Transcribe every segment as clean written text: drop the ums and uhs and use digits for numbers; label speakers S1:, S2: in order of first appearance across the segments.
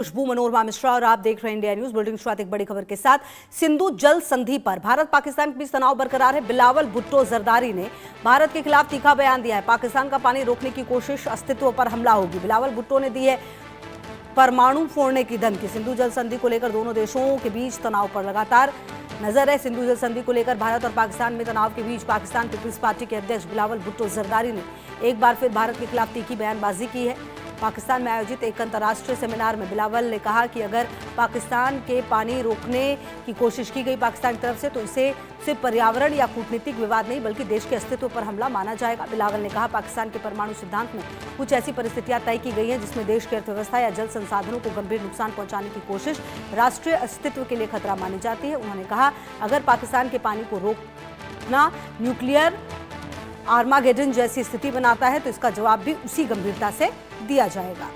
S1: खुशबू मनोरमा मिश्रा और आप देख रहे हैं इंडिया न्यूज बुलेटिन। शुरुआत एक बड़ी खबर के साथ। सिंधु जल संधि पर भारत पाकिस्तान के बीच तनाव बरकरार है। बिलावल भुट्टो जरदारी ने भारत के खिलाफ तीखा बयान दिया है। पाकिस्तान का पानी रोकने की कोशिश, अस्तित्व पर हमला होगी। बिलावल भुट्टो ने दी है परमाणु फोड़ने की धमकी। सिंधु जल संधि को लेकर दोनों देशों के बीच तनाव पर लगातार नजर है। सिंधु जल संधि को लेकर भारत और पाकिस्तान में तनाव के बीच पाकिस्तान पीपल्स पार्टी के अध्यक्ष बिलावल भुट्टो जरदारी ने एक बार फिर भारत के खिलाफ तीखी बयानबाजी की है। पाकिस्तान में आयोजित एक अंतर्राष्ट्रीय सेमिनार में बिलावल ने कहा कि अगर पाकिस्तान के पानी रोकने की कोशिश की गई पाकिस्तान की तरफ से तो इसे सिर्फ पर्यावरण या कूटनीतिक विवाद नहीं बल्कि देश के अस्तित्व पर हमला माना जाएगा। बिलावल ने कहा पाकिस्तान के परमाणु सिद्धांत में कुछ ऐसी परिस्थितियां तय की गई हैं जिसमें देश की अर्थव्यवस्था या जल संसाधनों को गंभीर नुकसान पहुंचाने की कोशिश राष्ट्रीय अस्तित्व के लिए खतरा मानी जाती है। उन्होंने कहा अगर पाकिस्तान के पानी को रोकना न्यूक्लियर आर्मागेडन जैसी स्थिति बनाता है तो इसका जवाब भी उसी गंभीरता से दिया जाएगा।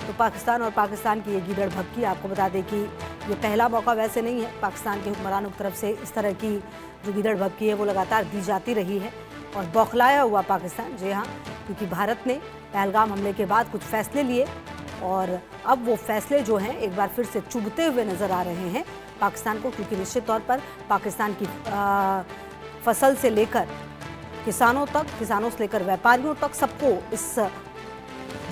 S1: तो पाकिस्तान और पाकिस्तान की ये गीदड़ भभकी, आपको बता दें कि ये पहला मौका वैसे नहीं है। पाकिस्तान के हुक्मरानों की तरफ से इस तरह की जो गीदड़ भभकी है वो लगातार दी जाती रही है और बौखलाया हुआ पाकिस्तान, जी हाँ, क्योंकि भारत ने पहलगाम हमले के बाद कुछ फैसले लिए और अब वो फैसले जो हैं एक बार फिर से चुभते हुए नजर आ रहे हैं पाकिस्तान को, क्योंकि निश्चित तौर पर पाकिस्तान की फसल से लेकर किसानों तक, किसानों से लेकर व्यापारियों तक सबको इस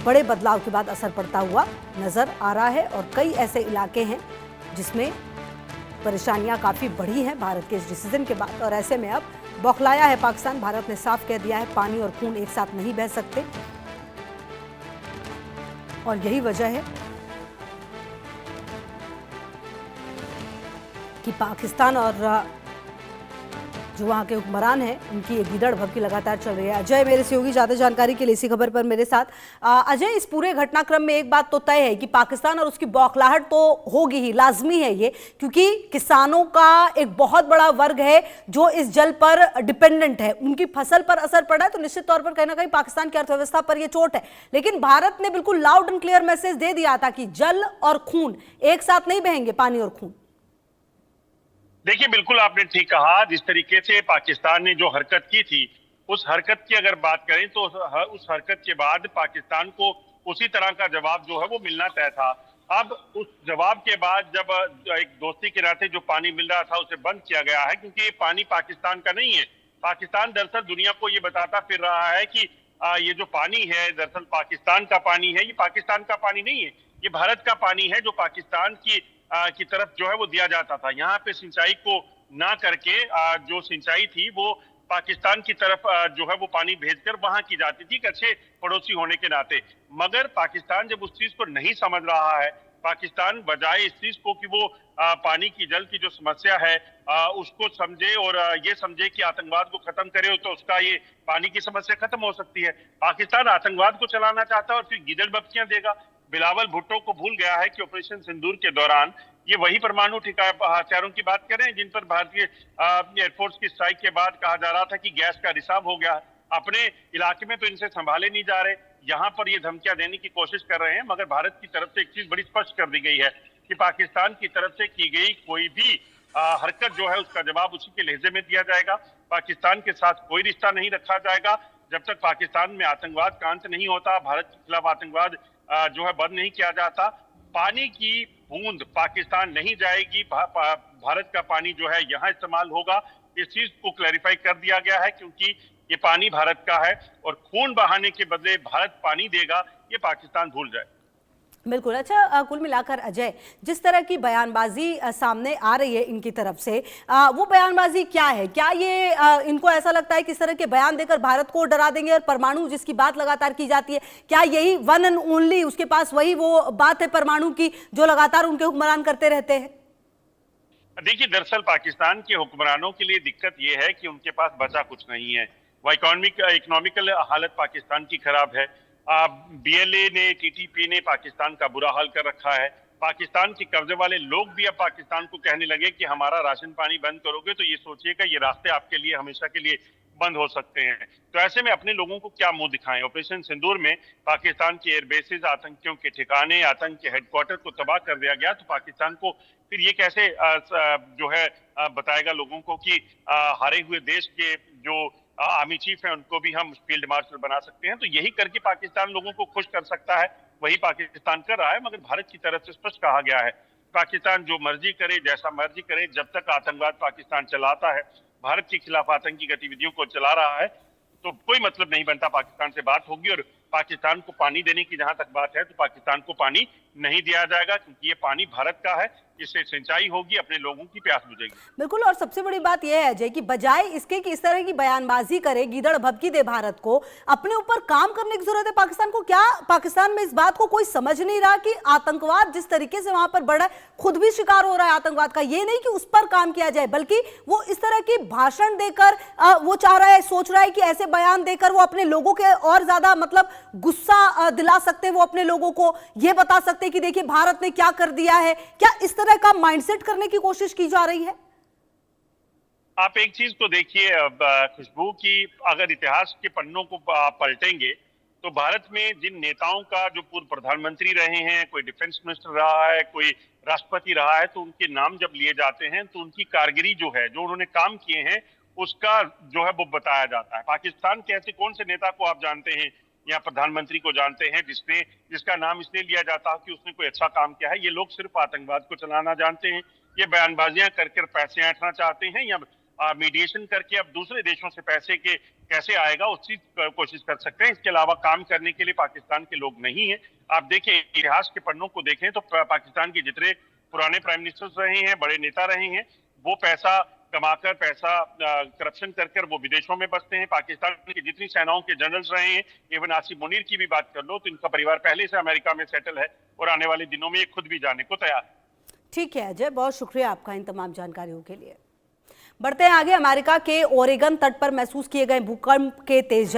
S1: बड़े बदलाव के बाद असर पड़ता हुआ नजर आ रहा है। और कई ऐसे इलाके हैं जिसमें परेशानियां काफ़ी बढ़ी हैं भारत के इस डिसीजन के बाद और ऐसे में अब बौखलाया है पाकिस्तान। भारत ने साफ कह दिया है पानी और खून एक साथ नहीं बह सकते और यही वजह है कि पाकिस्तान और जो वहाँ के हुक्मरान हैं उनकी ये गीदड़ भभकी लगातार चल रही है। अजय मेरे सहयोगी ज्यादा जानकारी के लिए इसी खबर पर मेरे साथ। अजय, इस पूरे घटनाक्रम में एक बात तो तय है कि पाकिस्तान और उसकी बौखलाहट तो होगी ही, लाजमी है ये, क्योंकि किसानों का एक बहुत बड़ा वर्ग है जो इस जल पर डिपेंडेंट है, उनकी फसल पर असर पड़ा है तो निश्चित तौर पर कहीं ना कहीं पाकिस्तान की अर्थव्यवस्था पर यह चोट है। लेकिन भारत ने बिल्कुल लाउड एंड क्लियर मैसेज दे दिया था कि जल और खून एक साथ नहीं बहेंगे, पानी और खून।
S2: देखिए, बिल्कुल आपने ठीक कहा। जिस तरीके से पाकिस्तान ने जो हरकत की थी, उस हरकत की अगर बात करें तो उस हरकत के बाद पाकिस्तान को उसी तरह का जवाब जो है वो मिलना तय था। अब उस जवाब के बाद जब एक दोस्ती के नाते जो पानी मिल रहा था उसे बंद किया गया है, क्योंकि ये पानी पाकिस्तान का नहीं है। पाकिस्तान दरअसल दुनिया को ये बताता फिर रहा है कि ये जो पानी है दरअसल पाकिस्तान का पानी है। ये पाकिस्तान का पानी नहीं है, ये भारत का पानी है जो पाकिस्तान की तरफ जो है वो दिया जाता था। यहाँ पे सिंचाई को ना करके जो सिंचाई थी वो पाकिस्तान की तरफ जो है वो पानी भेजकर वहां की जाती थी, अच्छे पड़ोसी होने के नाते। मगर पाकिस्तान जब उस चीज को नहीं समझ रहा है, पाकिस्तान बजाय इस चीज को कि वो पानी की जल की जो समस्या है उसको समझे और ये समझे कि आतंकवाद को खत्म करे तो उसका ये पानी की समस्या खत्म हो सकती है। पाकिस्तान आतंकवाद को चलाना चाहता है और फिर गीदड़ बकरियां देगा। बिलावल भुट्टो को भूल गया है कि ऑपरेशन सिंदूर के दौरान ये वही परमाणु हथियारों की बात कर रहे हैं जिन पर भारतीय एयरफोर्स की स्ट्राइक के बाद कहा जा रहा था कि गैस का रिसाव हो गया। अपने इलाके में तो इनसे संभाले नहीं जा रहे, यहाँ पर ये धमकियां देने की कोशिश कर रहे हैं। मगर भारत की तरफ से एक चीज बड़ी स्पष्ट कर दी गई है कि पाकिस्तान की तरफ से की गई कोई भी हरकत जो है उसका जवाब उसी के लहजे में दिया जाएगा। पाकिस्तान के साथ कोई रिश्ता नहीं रखा जाएगा जब तक पाकिस्तान में आतंकवाद का अंत नहीं होता, भारत के खिलाफ आतंकवाद जो है बंद नहीं किया जाता। पानी की बूंद पाकिस्तान नहीं जाएगी, भारत का पानी जो है यहाँ इस्तेमाल होगा। इस चीज को क्लैरिफाई कर दिया गया है, क्योंकि ये पानी भारत का है और खून बहाने के बदले भारत पानी देगा, ये पाकिस्तान भूल जाए।
S1: बिल्कुल। अच्छा, कुल मिलाकर अजय, जिस तरह की बयानबाजी सामने आ रही है इनकी तरफ से, वो बयानबाजी क्या है? क्या ये इनको ऐसा लगता है कि इस तरह के बयान देकर भारत को डरा देंगे और परमाणु जिसकी बात लगातार की जाती है, क्या यही वन एंड ओनली उसके पास वही वो बात है परमाणु की जो लगातार उनके हुक्मरान करते रहते हैं?
S2: देखिए, दरअसल पाकिस्तान के हुक्मरानों के लिए दिक्कत यह है कि उनके पास बचा कुछ नहीं है। वो इकोनॉमिकल हालत पाकिस्तान की खराब है। बीएलए ने, टीटीपी ने पाकिस्तान का बुरा हाल कर रखा है। पाकिस्तान के कब्जे वाले लोग भी अब पाकिस्तान को कहने लगे कि हमारा राशन पानी बंद करोगे तो ये सोचिएगा ये रास्ते आपके लिए हमेशा के लिए बंद हो सकते हैं। तो ऐसे में अपने लोगों को क्या मुंह दिखाएं? ऑपरेशन सिंदूर में पाकिस्तान के एयरबेसेस, आतंकियों के ठिकाने, आतंक के हेडक्वार्टर को तबाह कर दिया गया। तो पाकिस्तान को फिर ये कैसे जो है बताएगा लोगों को कि हारे हुए देश के जो आर्मी चीफ है उनको भी हम फील्ड मार्शल बना सकते हैं। तो यही करके पाकिस्तान लोगों को खुश कर सकता है। वही पाकिस्तान कर रहा है। मगर भारत की तरफ से स्पष्ट कहा गया है, पाकिस्तान जो मर्जी करे, जैसा मर्जी करे, जब तक आतंकवाद पाकिस्तान चलाता है, भारत के खिलाफ आतंकी गतिविधियों को चला रहा है, तो कोई मतलब नहीं बनता पाकिस्तान से बात होगी। और पाकिस्तान को पानी देने की जहां तक बात है, तो पाकिस्तान को पानी नहीं दिया जाएगा, क्योंकि ये पानी भारत का है, इससे सिंचाई होगी, अपने लोगों की प्यास बुझेगी।
S1: बिल्कुल। और सबसे बड़ी बात यह है अजय कि बजाय इसके कि इस तरह की बयानबाजी करे, गीदड़ भभकी दे भारत को, अपने ऊपर काम करने की जरूरत है पाकिस्तान को। क्या पाकिस्तान में इस बात को कोई समझ नहीं रहा कि आतंकवाद जिस तरीके से वहां पर बढ़ा है, खुद भी शिकार हो रहा है आतंकवाद का? ये नहीं कि उस पर काम किया जाए, बल्कि वो इस तरह की भाषण देकर वो चाह रहा है, सोच रहा है कि ऐसे बयान देकर वो अपने लोगों के और ज्यादा मतलब गुस्सा दिला सकते हैं, वो अपने लोगों को ये बता सकते हैं कि देखिए भारत ने क्या कर दिया है। क्या इस तरह का माइंडसेट करने की कोशिश की जा रही है?
S2: आप एक चीज तो देखिए, अब खुशबू की अगर इतिहास के पन्नों को पलटेंगे, तो भारत में जिन नेताओं का जो पूर्व प्रधानमंत्री रहे हैं, कोई डिफेंस मिनिस्टर रहा है, कोई राष्ट्रपति रहा है, तो उनके नाम जब लिए जाते हैं तो उनकी कारगिरी जो है, जो उन्होंने काम किए हैं, उसका जो है वो बताया जाता है। पाकिस्तान के ऐसे कौन से नेता को आप जानते हैं या प्रधानमंत्री को जानते हैं जिसका नाम इसलिए लिया जाता है कि उसने कोई अच्छा काम किया है? ये लोग सिर्फ आतंकवाद को चलाना जानते हैं, ये बयानबाजियां करके पैसे ऐंठना चाहते हैं, या मीडिएशन करके अब दूसरे देशों से पैसे के कैसे आएगा उसकी कोशिश कर सकते हैं। इसके अलावा काम करने के लिए पाकिस्तान के लोग नहीं है। आप देखें, इतिहास के पन्नों को देखें तो पाकिस्तान के जितने पुराने प्राइम मिनिस्टर्स रहे हैं, बड़े नेता रहे हैं, वो पैसा कमाकर, पैसा करप्शन कर वो विदेशों में बसते हैं। पाकिस्तान की जितनी सेनाओं के जनरल्स रहे हैं, इवन आसिफ मुनीर की भी बात कर लो, तो इनका परिवार पहले से अमेरिका में सेटल है और आने वाले दिनों में ये खुद भी जाने को तैयार है।
S1: ठीक है अजय, बहुत शुक्रिया आपका इन तमाम जानकारियों के लिए। बढ़ते हैं आगे। अमेरिका के ओरेगन तट पर महसूस किए गए भूकंप के तेज